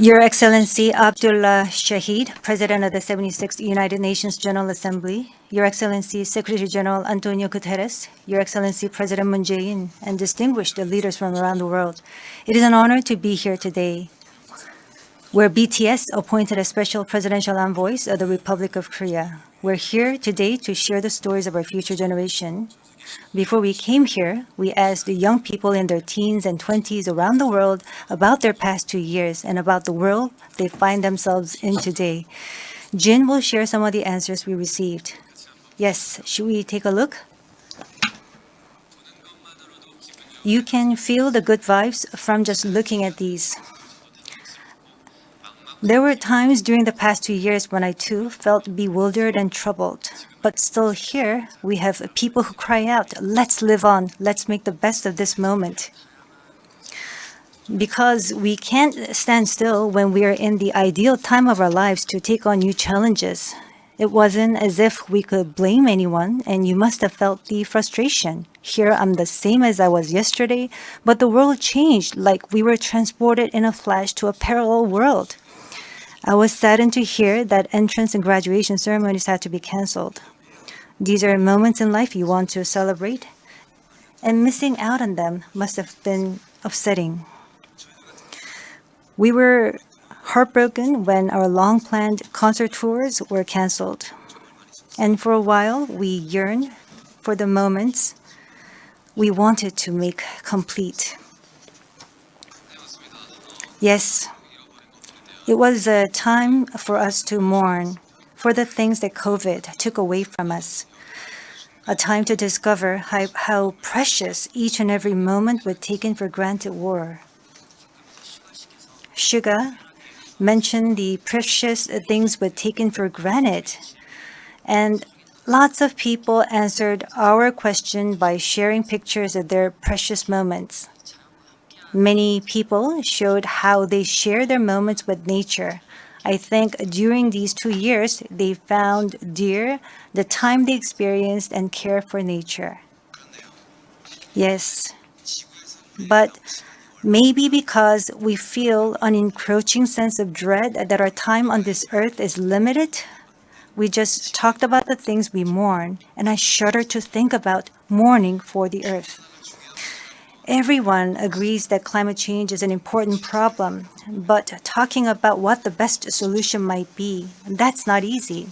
Your Excellency Abdullah Shahid, President of the 76th United Nations General Assembly, Your Excellency Secretary General Antonio Guterres, Your Excellency President Moon Jae-in, and distinguished leaders from around the world, it is an honor to be here today, where BTS appointed as special presidential envoys of the Republic of Korea. We're here today to share the stories of our future generation. Before we came here, we asked the young people in their teens and 20s around the world about their past 2 years and about the world they find themselves in today. Jin will share some of the answers we received. Yes, should we take a look? You can feel the good vibes from just looking at these. There were times during the past 2 years when I too felt bewildered and troubled. But still here, we have people who cry out, let's live on, let's make the best of this moment. Because we can't stand still when we are in the ideal time of our lives to take on new challenges. It wasn't as if we could blame anyone, and you must have felt the frustration. Here I'm the same as I was yesterday, but the world changed like we were transported in a flash to a parallel world. I was saddened to hear that entrance and graduation ceremonies had to be canceled. These are moments in life you want to celebrate, and missing out on them must have been upsetting. We were heartbroken when our long-planned concert tours were canceled. And for a while, we yearned for the moments we wanted to make complete. Yes, it was a time for us to mourn for the things that COVID took away from us. A time to discover how precious each and every moment we taken for granted were. Suga mentioned the precious things we'd taken for granted. And lots of people answered our question by sharing pictures of their precious moments. Many people showed how they share their moments with nature. I think during these 2 years, they found dear the time they experienced and care for nature. Yes, but maybe because we feel an encroaching sense of dread that our time on this earth is limited, we just talked about the things we mourn, and I shudder to think about mourning for the earth. Everyone agrees that climate change is an important problem, but talking about what the best solution might be, that's not easy.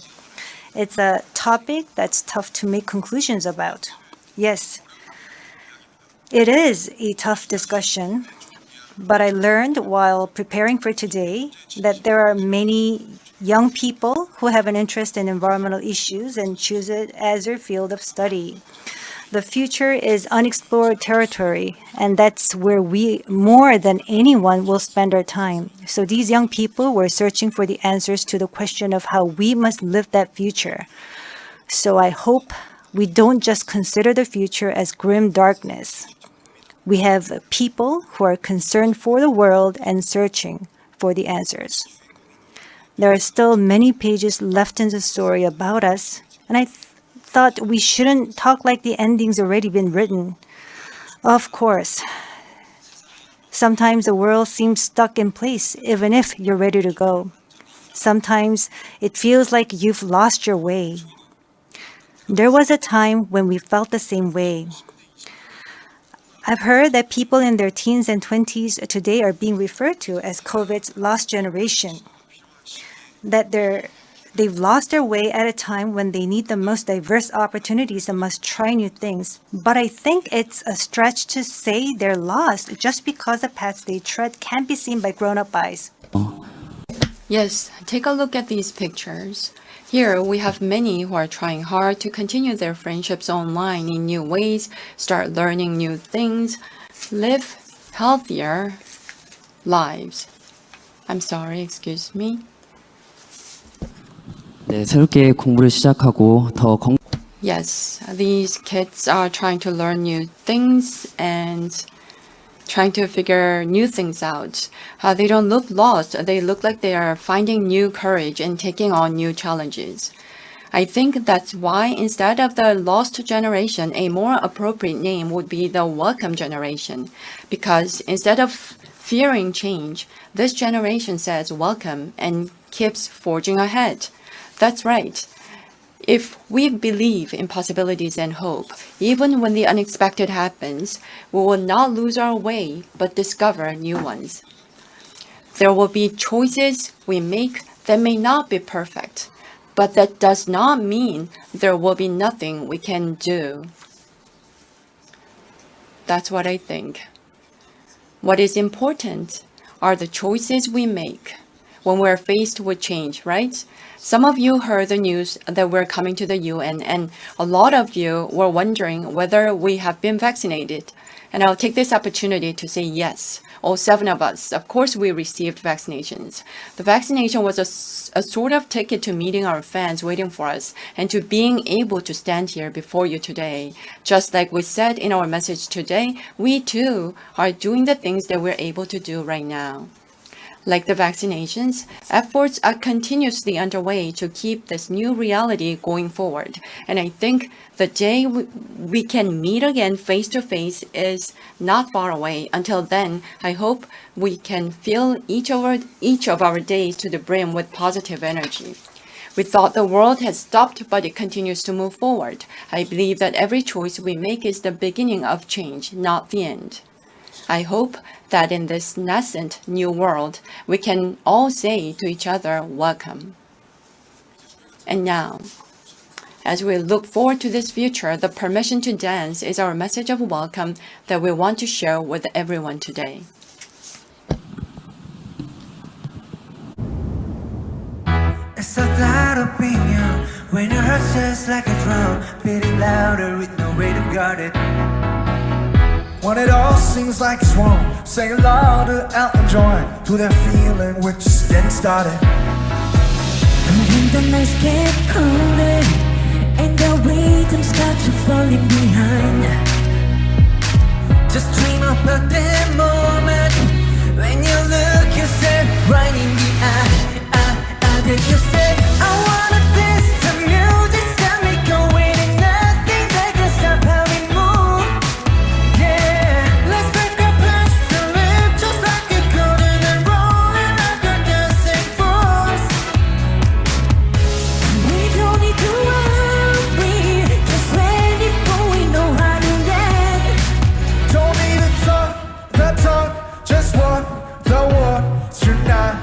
It's a topic that's tough to make conclusions about. Yes, it is a tough discussion, but I learned while preparing for today that there are many young people who have an interest in environmental issues and choose it as their field of study. The future is unexplored territory, and that's where we, more than anyone, will spend our time. So these young people were searching for the answers to the question of how we must live that future. So I hope we don't just consider the future as grim darkness. We have people who are concerned for the world and searching for the answers. There are still many pages left in the story about us, and I thought we shouldn't talk like the ending's already been written. Of course, sometimes the world seems stuck in place even if you're ready to go. Sometimes it feels like you've lost your way. There was a time when we felt the same way. I've heard that people in their teens and 20s today are being referred to as COVID's lost generation. That they've lost their way at a time when they need the most diverse opportunities and must try new things. But I think it's a stretch to say they're lost just because the paths they tread can't be seen by grown-up eyes. Yes, take a look at these pictures. Here, we have many who are trying hard to continue their friendships online in new ways, start learning new things, live healthier lives. I'm sorry, excuse me. 네, 새롭게 공부를 시작하고 더 Yes, these kids are trying to learn new things and trying to figure new things out. They don't look lost. They look like they are finding new courage and taking on new challenges. I think that's why instead of the lost generation, a more appropriate name would be the welcome generation. Because instead of fearing change, this generation says welcome and keeps forging ahead. That's right. If we believe in possibilities and hope, even when the unexpected happens, we will not lose our way, but discover new ones. There will be choices we make that may not be perfect, but that does not mean there will be nothing we can do. That's what I think. What is important are the choices we make when we're faced with change, right? Some of you heard the news that we're coming to the UN, and a lot of you were wondering whether we have been vaccinated. And I'll take this opportunity to say yes. All 7 of us, of course, we received vaccinations. The vaccination was a sort of ticket to meeting our fans waiting for us and to being able to stand here before you today. Just like we said in our message today, we too are doing the things that we're able to do right now. Like the vaccinations, efforts are continuously underway to keep this new reality going forward. And I think the day we can meet again face to face is not far away. Until then, I hope we can fill each of our days to the brim with positive energy. We thought the world had stopped, but it continues to move forward. I believe that every choice we make is the beginning of change, not the end. I hope that in this nascent new world, we can all say to each other, welcome. And now, as we look forward to this future, the permission to dance is our message of welcome that we want to share with everyone today. It's a loud opinion when your heart just like a drum, beating louder with no way to guard it. When it all seems like it's wrong, sing along to Elton John, to that feeling we're just getting started. And when the nights get colder and the rhythm starts to falling behind, Just dream about that moment when you look yourself right in the eye. Then you say, I wanna dance to music, got me going, and nothing that can stop how we move. Yeah, let's make our plans to live just like a golden and rolling like a dancing fools. we don't need to worry, just ready for we know how to dance. Don't need to talk the talk, just walk the walk tonight.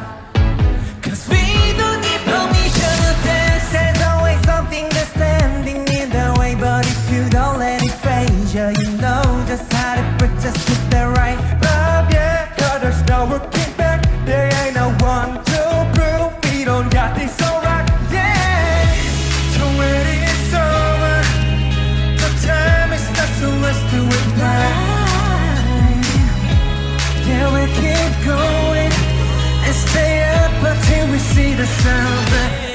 Cause we don't need permission to dance. There's always something that's standing in the way, but if you don't let it phase you, you know just how to put just with the right vibe, yeah. Cause there's no looking back, there ain't no one to prove we don't got this alright, yeah. So when it's over, the time is not so let's do it right. Yeah, we keep going and stay up until we see the sun.